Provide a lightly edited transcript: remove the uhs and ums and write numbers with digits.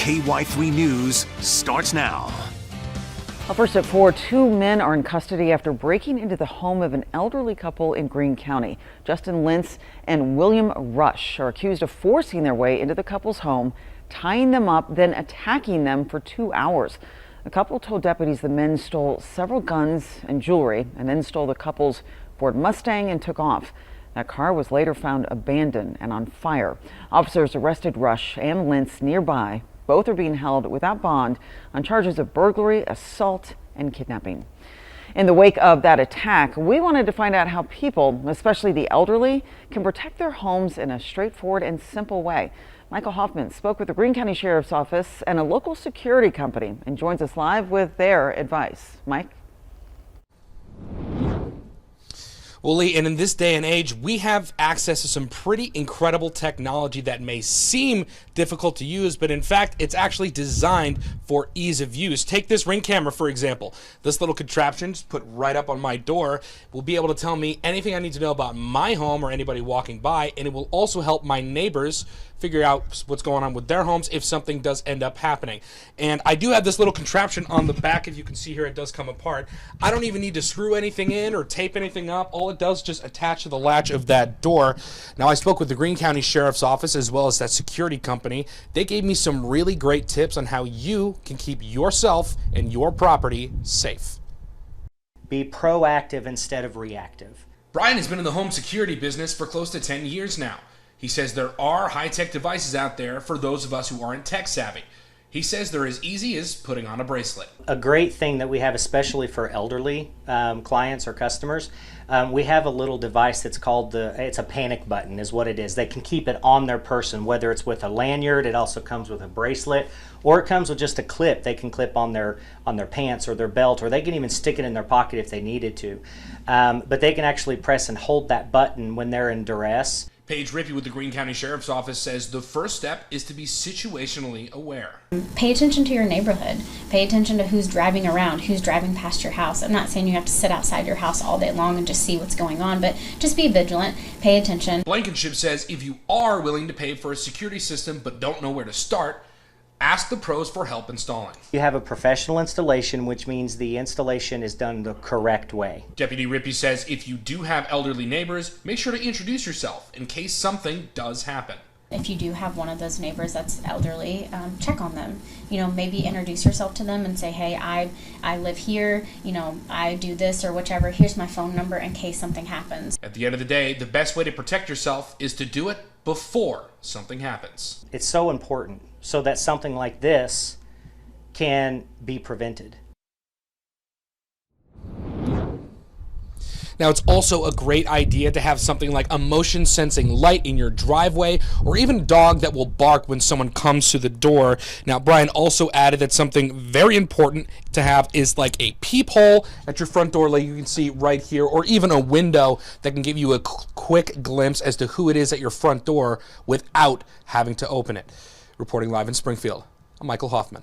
KY3 News starts now. Well, first at 4, 2 men are in custody after breaking into the home of an elderly couple in Greene County. Justin Lentz and William Rush are accused of forcing their way into the couple's home, tying them up, then attacking them for 2 hours. The couple told deputies the men stole several guns and jewelry and then stole the couple's Ford Mustang and took off. That car was later found abandoned and on fire. Officers arrested Rush and Lentz nearby. Both are being held without bond on charges of burglary, assault, and kidnapping. In the wake of that attack, we wanted to find out how people, especially the elderly, can protect their homes in a straightforward and simple way. Michael Hoffman spoke with the Greene County Sheriff's Office and a local security company and joins us live with their advice. Mike? Well, Lee, and in this day and age, we have access to some pretty incredible technology that may seem difficult to use, but in fact, it's actually designed for ease of use. Take this Ring camera, for example. This little contraption, just put right up on my door, will be able to tell me anything I need to know about my home or anybody walking by, and it will also help my neighbors figure out what's going on with their homes if something does end up happening. And I do have this little contraption on the back. If you can see here, it does come apart. I don't even need to screw anything in or tape anything up. All it does is just attach to the latch of that door. Now, I spoke with the Greene County Sheriff's Office as well as that security company. They gave me some really great tips on how you can keep yourself and your property safe. Be proactive instead of reactive. Bryon has been in the home security business for close to 10 years now. He says there are high-tech devices out there for those of us who aren't tech-savvy. He says they're as easy as putting on a bracelet. A great thing that we have, especially for elderly clients or customers, we have a little device that's called it's a panic button is what it is. They can keep it on their person, whether it's with a lanyard, it also comes with a bracelet, or it comes with just a clip they can clip on their pants or their belt, or they can even stick it in their pocket if they needed to. But they can actually press and hold that button when they're in duress. Paige Rippey with the Greene County Sheriff's Office says the first step is to be situationally aware. Pay attention to your neighborhood. Pay attention to who's driving around, who's driving past your house. I'm not saying you have to sit outside your house all day long and just see what's going on, but just be vigilant, pay attention. Blankenship says if you are willing to pay for a security system but don't know where to start, ask the pros for help installing. You have a professional installation, which means the installation is done the correct way. Deputy Rippey says if you do have elderly neighbors, make sure to introduce yourself in case something does happen. If you do have one of those neighbors that's elderly, check on them. You know, maybe introduce yourself to them and say, hey, I live here, you know, I do this or whichever. Here's my phone number in case something happens. At the end of the day, the best way to protect yourself is to do it before something happens. It's so important so that something like this can be prevented. Now, it's also a great idea to have something like a motion sensing light in your driveway or even a dog that will bark when someone comes to the door. Now, Bryon also added that something very important to have is like a peephole at your front door, like you can see right here, or even a window that can give you a quick glimpse as to who it is at your front door without having to open it. Reporting live in Springfield, I'm Michael Hoffman.